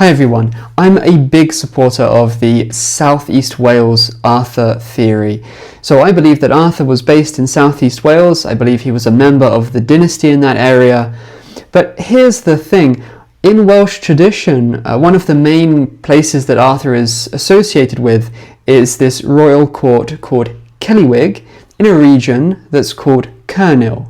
Hi everyone, I'm a big supporter of the Southeast Wales Arthur theory. So I believe that Arthur was based in Southeast Wales. I believe he was a member of the dynasty in that area. But here's the thing, in Welsh tradition, one of the main places that Arthur is associated with is this royal court called Celliwig in a region that's called Cernyw.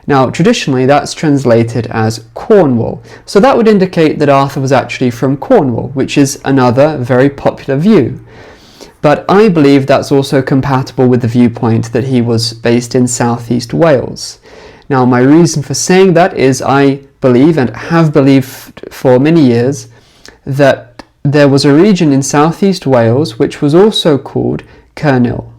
Now, traditionally, that's translated as Cornwall, so that would indicate that Arthur was actually from Cornwall, which is another very popular view. But I believe that's also compatible with the viewpoint that he was based in Southeast Wales. Now, my reason for saying that is I believe, and have believed for many years, that there was a region in Southeast Wales which was also called Cernyw.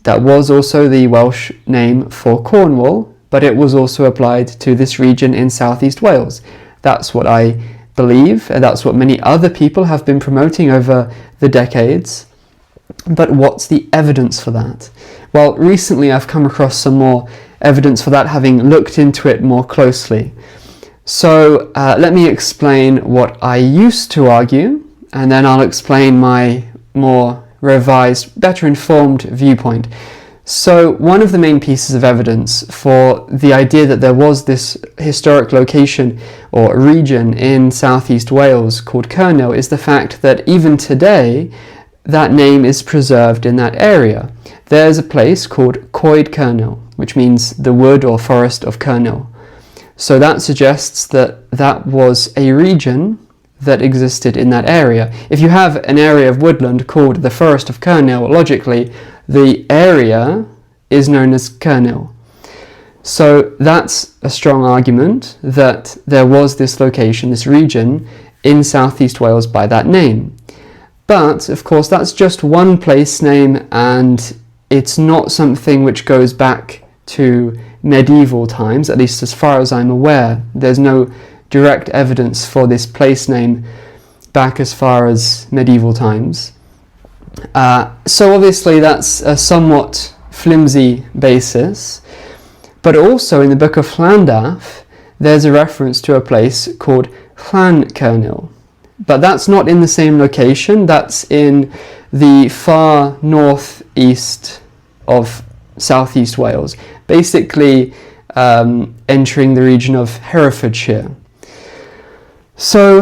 That was also the Welsh name for Cornwall, but it was also applied to this region in Southeast Wales. That's what I believe, and that's what many other people have been promoting over the decades. But what's the evidence for that? Well, recently I've come across some more evidence for that, having looked into it more closely. So let me explain what I used to argue, and then I'll explain my more revised, better informed viewpoint. So one of the main pieces of evidence for the idea that there was this historic location or region in Southeast Wales called Cernyw is the fact that even today that name is preserved in that area. There's a place called Coed Cernyw, which means the wood or forest of Cernyw. So that suggests that that was a region that existed in that area. If you have an area of woodland called the Forest of Cernyw, logically the area is known as Cernyw. So that's a strong argument that there was this location, this region in Southeast Wales by that name. But of course that's just one place name, and it's not something which goes back to medieval times, at least as far as I'm aware. There's no direct evidence for this place name back as far as medieval times. So obviously that's a somewhat flimsy basis, but also in the book of Llandaff there's a reference to a place called Cernyw, but that's not in the same location. That's in the far northeast of Southeast Wales, basically entering the region of Herefordshire. So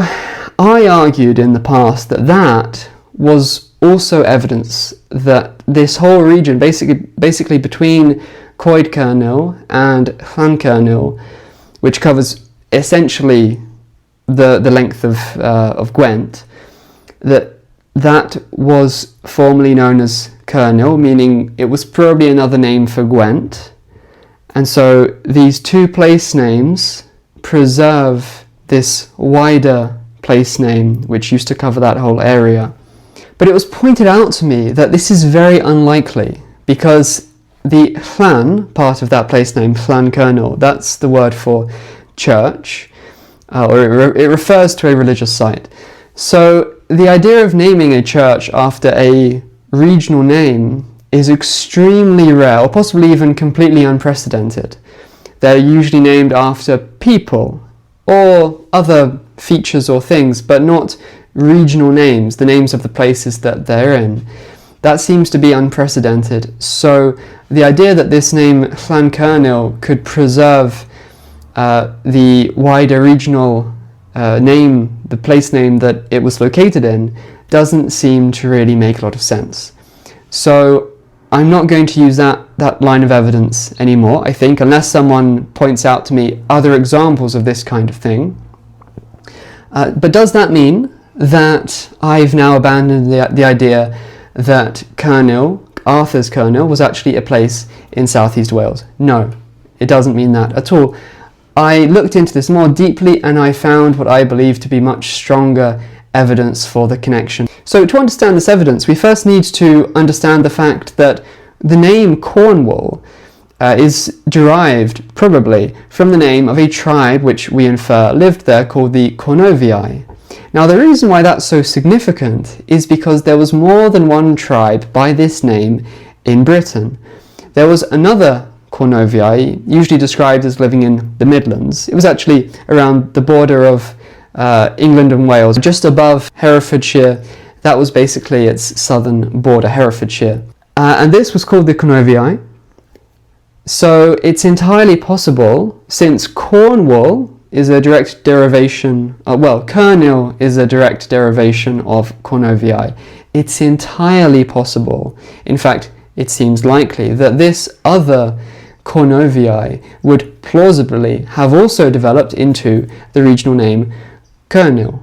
I argued in the past that that was also evidence that this whole region, basically between Coed Cernyw and Cernyw, which covers essentially the length of Gwent, that was formerly known as Cernyw, meaning it was probably another name for Gwent. And so these two place names preserve this wider place name which used to cover that whole area. But it was pointed out to me that this is very unlikely, because the Llan part of that place name, Llan Cernyw, that's the word for church, or it refers to a religious site. So the idea of naming a church after a regional name is extremely rare, or possibly even completely unprecedented. They're usually named after people or other features or things, but not regional names, the names of the places that they're in. That seems to be unprecedented. So the idea that this name Llan Cernyw could preserve the wider regional name, the place name that it was located in, doesn't seem to really make a lot of sense. So I'm not going to use that line of evidence anymore, I think, unless someone points out to me other examples of this kind of thing. But does that mean that I've now abandoned the idea that Cernyw, Arthur's Cernyw, was actually a place in Southeast Wales? No, it doesn't mean that at all. I looked into this more deeply and I found what I believe to be much stronger evidence for the connection. So to understand this evidence, we first need to understand the fact that the name Cornwall is derived probably from the name of a tribe which we infer lived there called the Cornovii. Now the reason why that's so significant is because there was more than one tribe by this name in Britain. There was another Cornovii, usually described as living in the Midlands. It was actually around the border of England and Wales, just above Herefordshire. That was basically its southern border, Herefordshire. And this was called the Cornovii. So it's entirely possible, since Cornwall is a direct derivation, Cernyw is a direct derivation of Cornovii. It's entirely possible, in fact, it seems likely, that this other Cornovii would plausibly have also developed into the regional name Cernyw.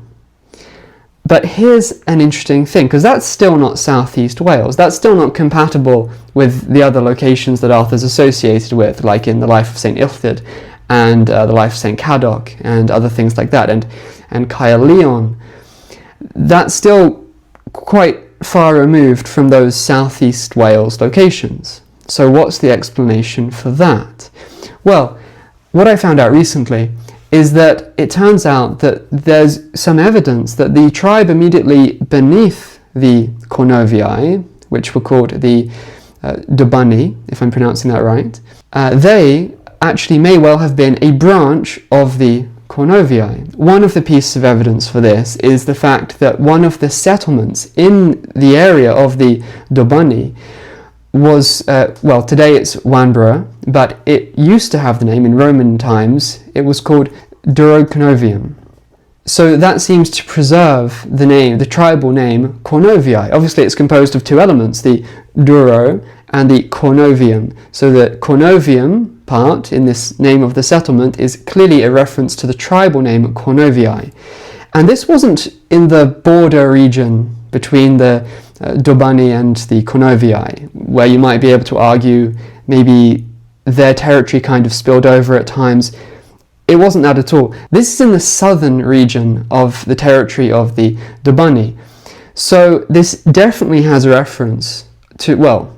But here's an interesting thing, because that's still not southeast Wales. That's still not compatible with the other locations that Arthur's associated with, like in the life of St. Illtyd and the life of St. Cadog and other things like that, and Caerleon. That's still quite far removed from those southeast Wales locations. So what's the explanation for that? Well, what I found out recently is that it turns out that there's some evidence that the tribe immediately beneath the Cornovii, which were called the Dobunni, if I'm pronouncing that right, they actually may well have been a branch of the Cornovii. One of the pieces of evidence for this is the fact that one of the settlements in the area of the Dobunni was, today it's Wanborough, but it used to have the name in Roman times. It was called Durocornovium. So that seems to preserve the name, the tribal name Cornovii. Obviously it's composed of two elements, the Duro and the Cornovium. So the Cornovium part in this name of the settlement is clearly a reference to the tribal name Cornovii. And this wasn't in the border region between the Dobunni and the Cornovii, where you might be able to argue maybe their territory kind of spilled over at times. It wasn't that at all. This is in the southern region of the territory of the Dobunni. So this definitely has a reference to, well,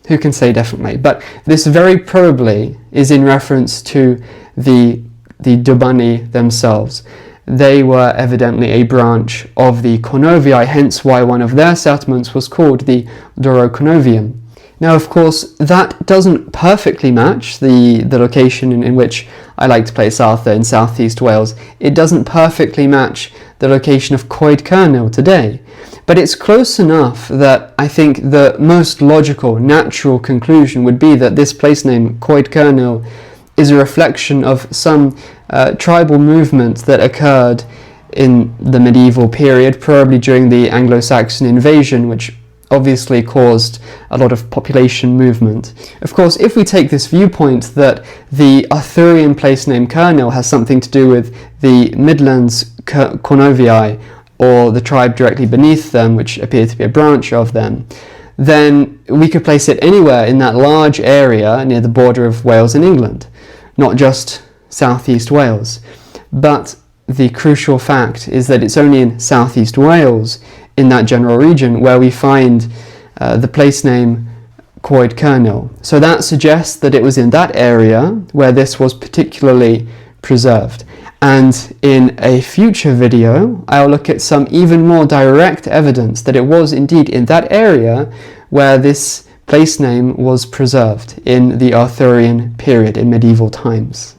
who can say definitely, but this very probably is in reference to the Dobunni themselves. They were evidently a branch of the Cornovii, hence why one of their settlements was called the Durocornovium. Now, of course, that doesn't perfectly match the location in which I like to place Arthur in southeast Wales. It doesn't perfectly match the location of Coed Cerniw today, but it's close enough that I think the most logical, natural conclusion would be that this place name, Coed Cerniw, is a reflection of some tribal movement that occurred in the medieval period, probably during the Anglo-Saxon invasion, which obviously caused a lot of population movement. Of course, if we take this viewpoint that the Arthurian place name Cernyw has something to do with the Midlands Cornovii, or the tribe directly beneath them, which appear to be a branch of them, then we could place it anywhere in that large area near the border of Wales and England, not just southeast Wales. But the crucial fact is that it's only in southeast Wales, in that general region, where we find the place name Coed Cerniw. So that suggests that it was in that area where this was particularly preserved. And in a future video, I'll look at some even more direct evidence that it was indeed in that area where this place name was preserved in the Arthurian period, in medieval times.